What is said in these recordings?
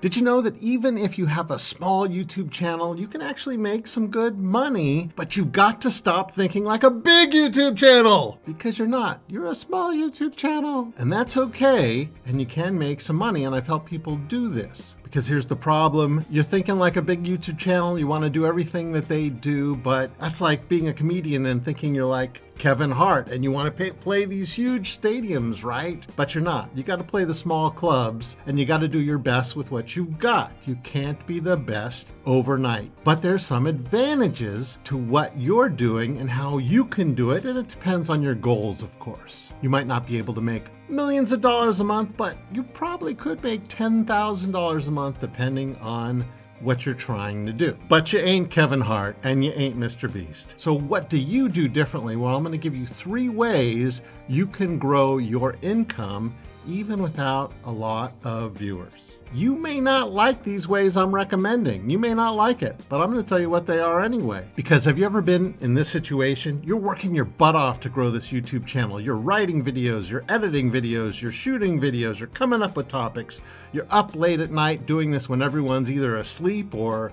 Did you know that even if you have a small YouTube channel, you can actually make some good money, but you've got to stop thinking like a big YouTube channel, because you're not. You're a small YouTube channel, and that's okay, and you can make some money, and I've helped people do this. Because here's the problem. You're thinking like a big YouTube channel. You want to do everything that they do, but that's like being a comedian and thinking you're like Kevin Hart and you want to play these huge stadiums, right? But you're not. You got to play the small clubs and you got to do your best with what you've got. You can't be the best overnight. But there's some advantages to what you're doing and how you can do it, and it depends on your goals, of course. You might not be able to make millions of dollars a month, but you probably could make $10,000 a month depending on what you're trying to do. But you ain't Kevin Hart and you ain't Mr. Beast. So what do you do differently? Well, I'm going to give you 3 ways you can grow your income even without a lot of viewers. You may not like these ways I'm recommending. You may not like it, but I'm going to tell you what they are anyway. Because have you ever been in this situation? You're working your butt off to grow this YouTube channel. You're writing videos, you're editing videos, you're shooting videos, you're coming up with topics. You're up late at night doing this when everyone's either asleep or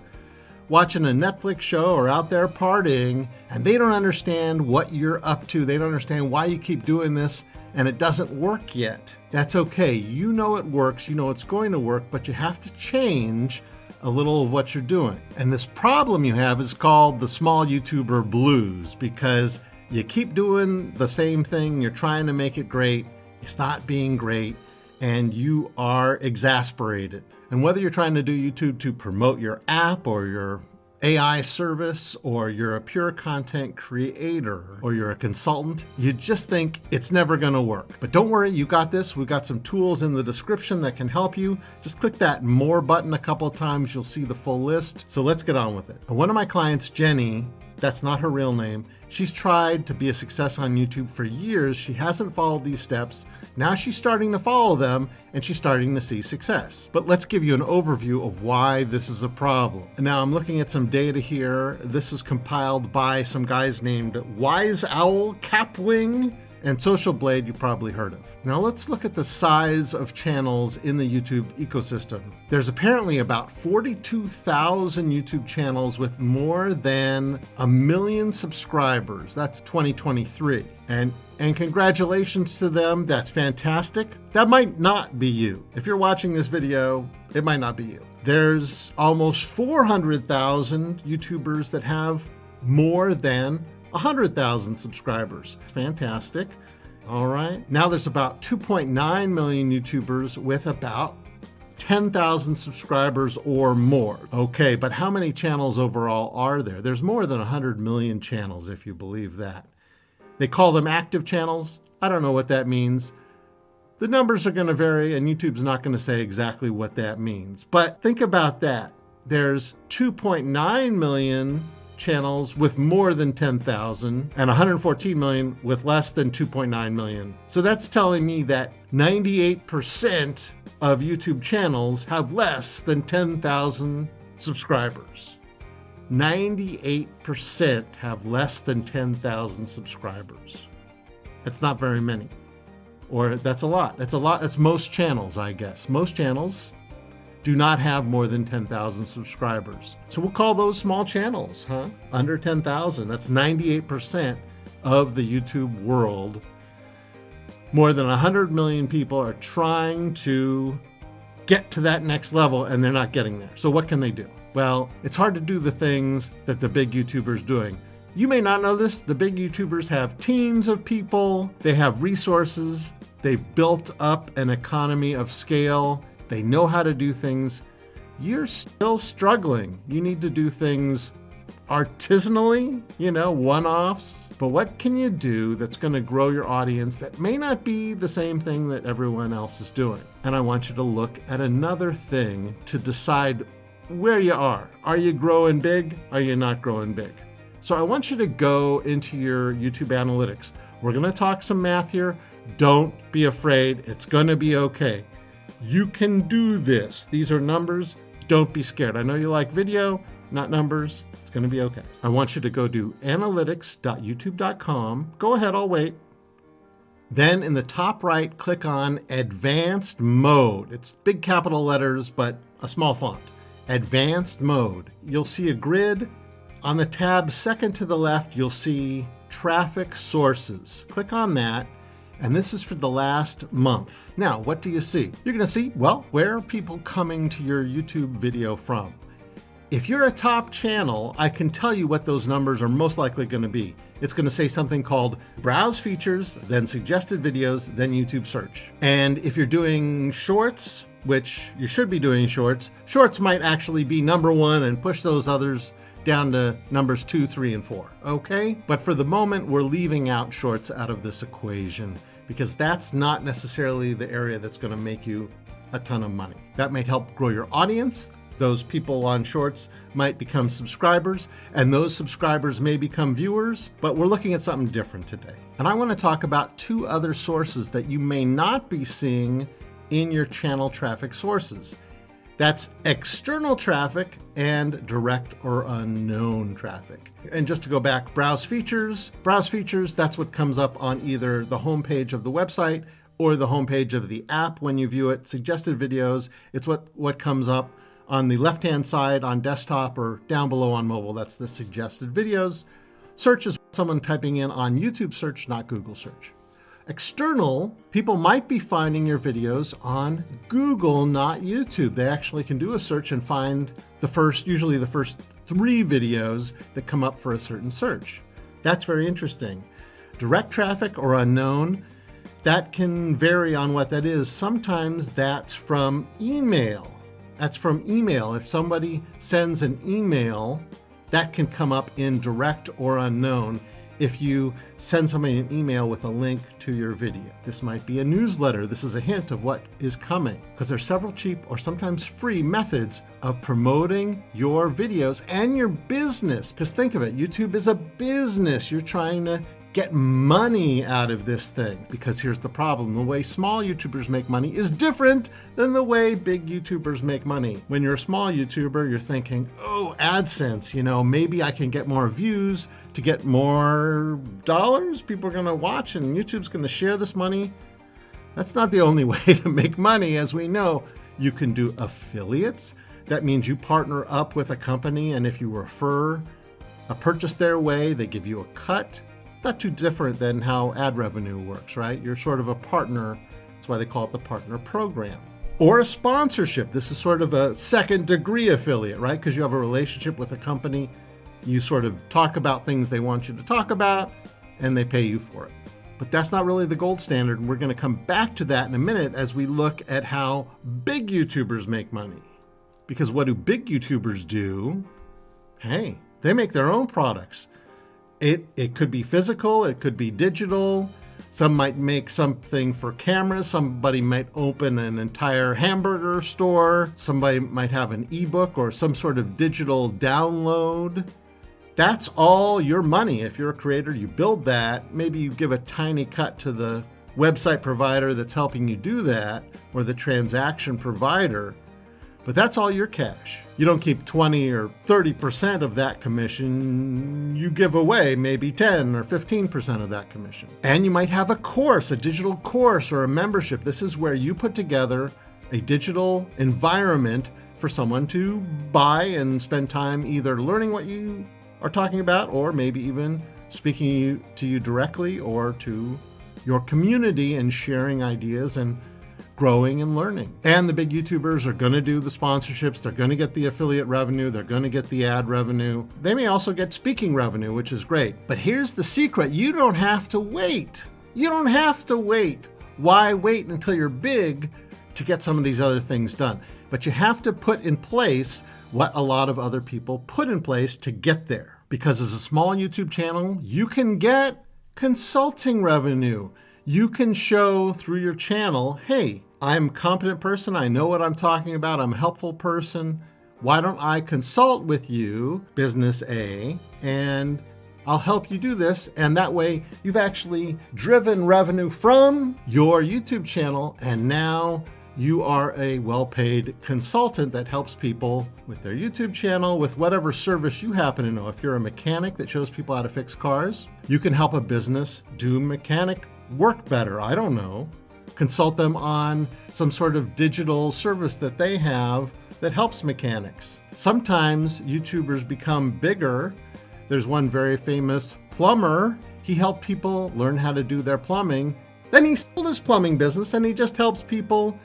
watching a Netflix show or out there partying, and they don't understand what you're up to. They don't understand why you keep doing this, and it doesn't work yet. That's okay. You know it works. You know it's going to work, but you have to change a little of what you're doing. And this problem you have is called the small YouTuber blues, because you keep doing the same thing. You're trying to make it great. It's not being great, and you are exasperated. And whether you're trying to do YouTube to promote your app or your AI service, or you're a pure content creator, or you're a consultant, you just think it's never going to work. But don't worry, you got this. We've got some tools in the description that can help you. Just click that more button a couple of times. You'll see the full list. So let's get on with it. One of my clients, Jenny, that's not her real name. She's tried to be a success on YouTube for years. She hasn't followed these steps. Now she's starting to follow them and she's starting to see success. But let's give you an overview of why this is a problem. Now I'm looking at some data here. This is compiled by some guys named Wise Owl, Capwing, and Social Blade, you've probably heard of. Now let's look at the size of channels in the YouTube ecosystem. There's apparently about 42,000 YouTube channels with more than 1 million subscribers. That's 2023. And congratulations to them. That's fantastic. That might not be you. If you're watching this video, it might not be you. There's almost 400,000 YouTubers that have more than 100,000 subscribers. Fantastic. All right. Now there's about 2.9 million YouTubers with about 10,000 subscribers or more. Okay, but how many channels overall are there? There's more than 100 million channels, if you believe that. They call them active channels. I don't know what that means. The numbers are going to vary, and YouTube's not going to say exactly what that means. But think about that. There's 2.9 million channels with more than 10,000 and 114 million with less than 2.9 million. So that's telling me that 98% of YouTube channels have less than 10,000 subscribers. 98% have less than 10,000 subscribers. That's not very many. Or that's a lot. That's a lot. That's most channels, I guess. Most channels do not have more than 10,000 subscribers. So we'll call those small channels, huh? Under 10,000. That's 98% of the YouTube world. More than 100 million people are trying to get to that next level, and they're not getting there. So what can they do? Well, it's hard to do the things that the big YouTubers are doing. You may not know this. The big YouTubers have teams of people. They have resources. They've built up an economy of scale. They know how to do things. You're still struggling. You need to do things artisanally, one-offs. But what can you do that's going to grow your audience that may not be the same thing that everyone else is doing? And I want you to look at another thing to decide where you are. Are you growing big? Are you not growing big? So I want you to go into your YouTube analytics. We're going to talk some math here. Don't be afraid. It's going to be okay. You can do this. These are numbers. Don't be scared. I know you like video, not numbers. It's going to be okay. I want you to go to analytics.youtube.com. Go ahead, I'll wait. Then in the top right, click on Advanced Mode. It's big capital letters, but a small font. Advanced Mode. You'll see a grid. On the tab second to the left, you'll see Traffic Sources. Click on that, and this is for the last month. Now, what do you see? You're gonna see, well, where are people coming to your YouTube video from? If you're a top channel, I can tell you what those numbers are most likely going to be. It's going to say something called Browse Features, then Suggested Videos, then YouTube Search. And if you're doing shorts, which you should be doing shorts might actually be number 1 and push those others down to numbers 2, 3, and 4, okay? But for the moment, we're leaving out shorts out of this equation because that's not necessarily the area that's going to make you a ton of money. That might help grow your audience. Those people on shorts might become subscribers, and those subscribers may become viewers, but we're looking at something different today. And I want to talk about 2 other sources that you may not be seeing in your channel traffic sources. That's external traffic and direct or unknown traffic. And just to go back, browse features, that's what comes up on either the homepage of the website or the homepage of the app when you view it. Suggested videos, it's what comes up on the left-hand side on desktop or down below on mobile. That's the suggested videos. Search is someone typing in on YouTube search, not Google search. External, people might be finding your videos on Google, not YouTube. They actually can do a search and find usually the first 3 videos that come up for a certain search. That's very interesting. Direct traffic or unknown, that can vary on what that is. Sometimes that's from email. If somebody sends an email, that can come up in direct or unknown if you send somebody an email with a link to your video. This might be a newsletter. This is a hint of what is coming, because there's several cheap or sometimes free methods of promoting your videos and your business. Because think of it, YouTube is a business. You're trying to get money out of this thing, because here's the problem. The way small YouTubers make money is different than the way big YouTubers make money. When you're a small YouTuber, you're thinking, oh, AdSense, maybe I can get more views to get more dollars. People are gonna watch and YouTube's gonna share this money. That's not the only way to make money. As we know, you can do affiliates. That means you partner up with a company, and if you refer a purchase their way, they give you a cut. Not too different than how ad revenue works, right? You're sort of a partner. That's why they call it the partner program. Or a sponsorship. This is sort of a second degree affiliate, right? Because you have a relationship with a company. You sort of talk about things they want you to talk about, and they pay you for it. But that's not really the gold standard. And we're going to come back to that in a minute as we look at how big YouTubers make money. Because what do big YouTubers do? Hey, they make their own products. It could be physical, it could be digital. Some might make something for cameras. Somebody might open an entire hamburger store. Somebody might have an ebook or some sort of digital download. That's all your money. If you're a creator, you build that. Maybe you give a tiny cut to the website provider that's helping you do that, or the transaction provider. But that's all your cash. You don't keep 20 or 30% of that commission. You give away maybe 10 or 15% of that commission. And you might have a course, a digital course or a membership. This is where you put together a digital environment for someone to buy and spend time either learning what you are talking about, or maybe even speaking to you directly, or to your community and sharing ideas and growing and learning. And the big YouTubers are going to do the sponsorships. They're going to get the affiliate revenue. They're going to get the ad revenue. They may also get speaking revenue, which is great. But here's the secret. You don't have to wait. You don't have to wait. Why wait until you're big to get some of these other things done? But you have to put in place what a lot of other people put in place to get there. Because as a small YouTube channel, you can get consulting revenue. You can show through your channel, hey, I'm a competent person. I know what I'm talking about. I'm a helpful person. Why don't I consult with you, business A, and I'll help you do this. And that way you've actually driven revenue from your YouTube channel, and now you are a well-paid consultant that helps people with their YouTube channel, with whatever service you happen to know. If you're a mechanic that shows people how to fix cars, you can help a business do mechanic work better. I don't know. Consult them on some sort of digital service that they have that helps mechanics. Sometimes YouTubers become bigger. There's one very famous plumber. He helped people learn how to do their plumbing. Then he sold his plumbing business and he just helps people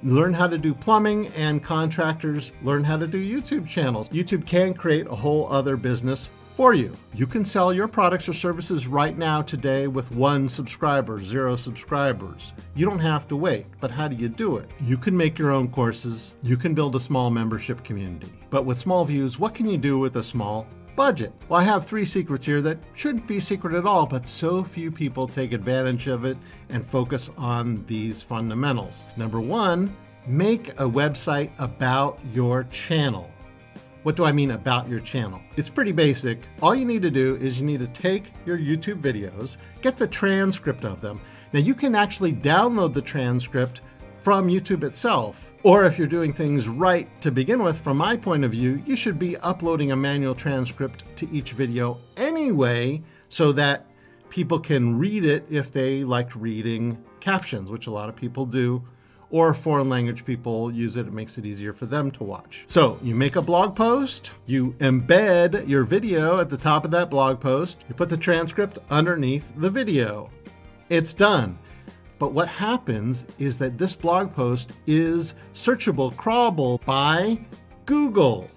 learn how to do plumbing, and contractors learn how to do YouTube channels. YouTube can create a whole other business for you. You can sell your products or services right now today with 1 subscriber, 0 subscribers. You don't have to wait, but how do you do it? You can make your own courses. You can build a small membership community. But with small views, what can you do with a small budget? Well, I have 3 secrets here that shouldn't be secret at all, but so few people take advantage of it and focus on these fundamentals. Number 1, make a website about your channel. What do I mean about your channel? It's pretty basic. All you need to do is you need to take your YouTube videos, get the transcript of them. Now you can actually download the transcript from YouTube itself. Or if you're doing things right to begin with, from my point of view, you should be uploading a manual transcript to each video anyway, so that people can read it if they like reading captions, which a lot of people do, or foreign language people use it. It makes it easier for them to watch. So you make a blog post, you embed your video at the top of that blog post, you put the transcript underneath the video. It's done. But what happens is that this blog post is searchable, crawlable by Google.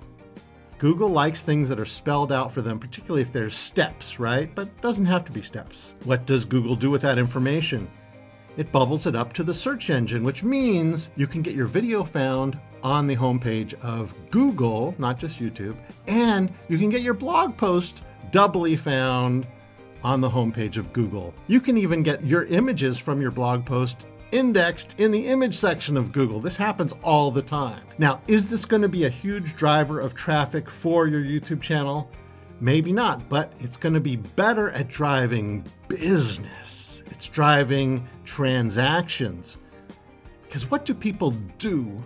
Google likes things that are spelled out for them, particularly if there's steps, right? But it doesn't have to be steps. What does Google do with that information? It bubbles it up to the search engine, which means you can get your video found on the homepage of Google, not just YouTube, and you can get your blog post doubly found on the homepage of Google. You can even get your images from your blog post indexed in the image section of Google. This happens all the time. Now, is this going to be a huge driver of traffic for your YouTube channel? Maybe not, but it's going to be better at driving business. It's driving transactions. Because what do people do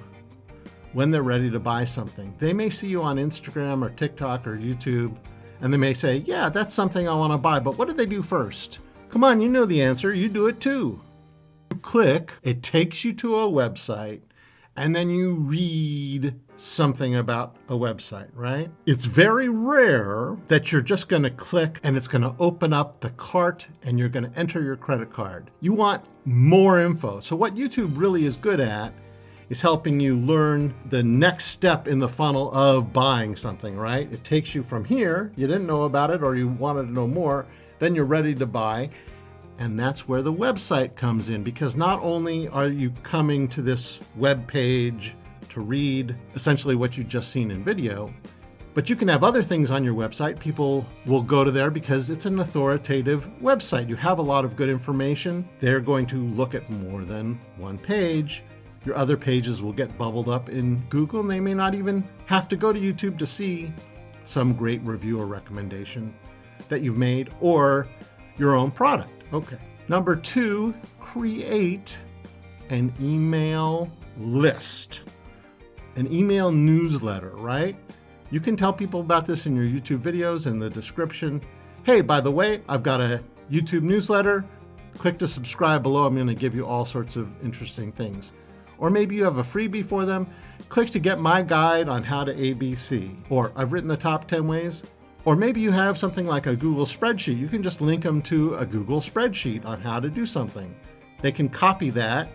when they're ready to buy something? They may see you on Instagram or TikTok or YouTube, and they may say, yeah, that's something I want to buy, but what do they do first? Come on, you know the answer. You do it too. You click, it takes you to a website, and then you read something about a website, right? It's very rare that you're just going to click and it's going to open up the cart and you're going to enter your credit card. You want more info. So what YouTube really is good at is helping you learn the next step in the funnel of buying something, right? It takes you from here, you didn't know about it or you wanted to know more, then you're ready to buy. And that's where the website comes in, because not only are you coming to this web page to read essentially what you've just seen in video, but you can have other things on your website. People will go to there because it's an authoritative website. You have a lot of good information. They're going to look at more than one page. Your other pages will get bubbled up in Google, and they may not even have to go to YouTube to see some great review or recommendation that you've made or your own product. Okay. Number 2, create an email list, an email newsletter, right? You can tell people about this in your YouTube videos in the description. Hey, by the way, I've got a YouTube newsletter. Click to subscribe below. I'm going to give you all sorts of interesting things. Or maybe you have a freebie for them. Click to get my guide on how to ABC. Or I've written the top 10 ways. Or maybe you have something like a Google spreadsheet. You can just link them to a Google spreadsheet on how to do something. They can copy that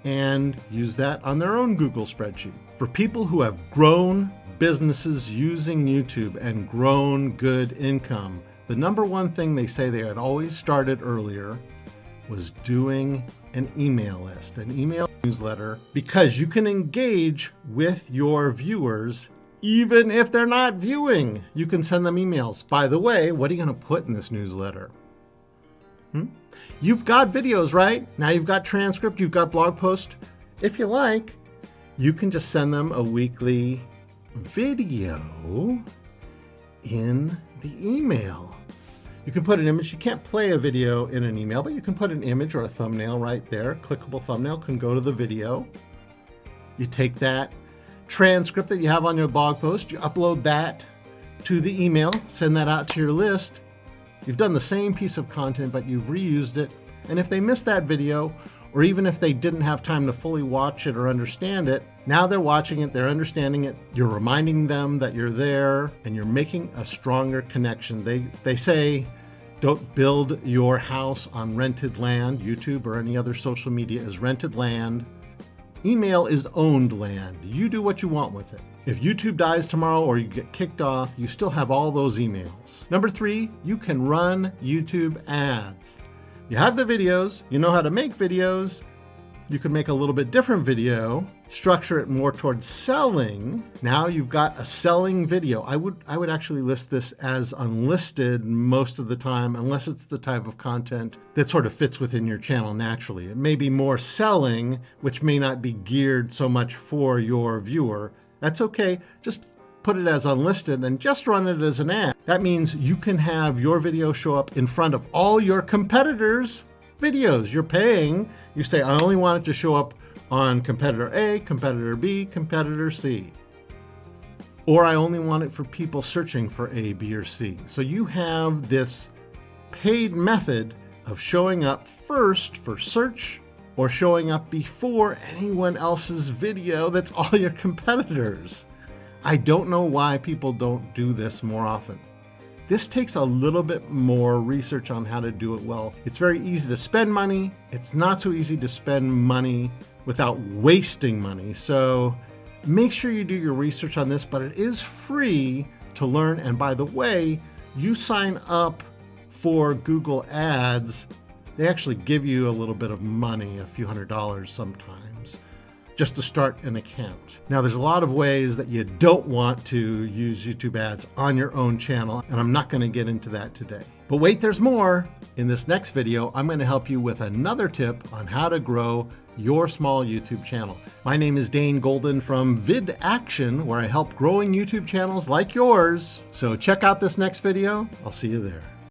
and use that on their own Google spreadsheet. For people who have grown businesses using YouTube and grown good income, the number one thing they say they had always started earlier was doing an email list, an email newsletter, because you can engage with your viewers even if they're not viewing. You can send them emails. By the way, what are you going to put in this newsletter? You've got videos, right? Now you've got transcript, you've got blog post. If you like, you can just send them a weekly video in the email. You can put an image. You can't play a video in an email, but you can put an image or a thumbnail right there. Clickable thumbnail can go to the video. You take that transcript that you have on your blog post, you upload that to the email, send that out to your list. You've done the same piece of content, but you've reused it And if they missed that video, or even if they didn't have time to fully watch it or understand it, now they're watching it, they're understanding it, you're reminding them that you're there, and you're making a stronger connection. They say, don't build your house on rented land. YouTube or any other social media is rented land. Email is owned land. You do what you want with it. If YouTube dies tomorrow or you get kicked off, you still have all those emails. Number 3, you can run YouTube ads. You have the videos, you know how to make videos. You can make a little bit different video, structure it more towards selling. Now you've got a selling video. I would actually list this as unlisted most of the time, unless it's the type of content that sort of fits within your channel naturally. It may be more selling, which may not be geared so much for your viewer. That's okay. Just put it as unlisted and just run it as an ad. That means you can have your video show up in front of all your competitors' videos. You're paying, you say, I only want it to show up on competitor A, competitor B, competitor C. Or I only want it for people searching for A, B, or C. So you have this paid method of showing up first for search or showing up before anyone else's video that's all your competitors. I don't know why people don't do this more often. This takes a little bit more research on how to do it well. It's very easy to spend money. It's not so easy to spend money without wasting money. So make sure you do your research on this, but it is free to learn. And by the way, you sign up for Google Ads, they actually give you a little bit of money, a few $100s sometimes, just to start an account. Now, there's a lot of ways that you don't want to use YouTube ads on your own channel, and I'm not going to get into that today. But wait, there's more. In this next video, I'm going to help you with another tip on how to grow your small YouTube channel. My name is Dane Golden from VidAction, where I help growing YouTube channels like yours. So check out this next video. I'll see you there.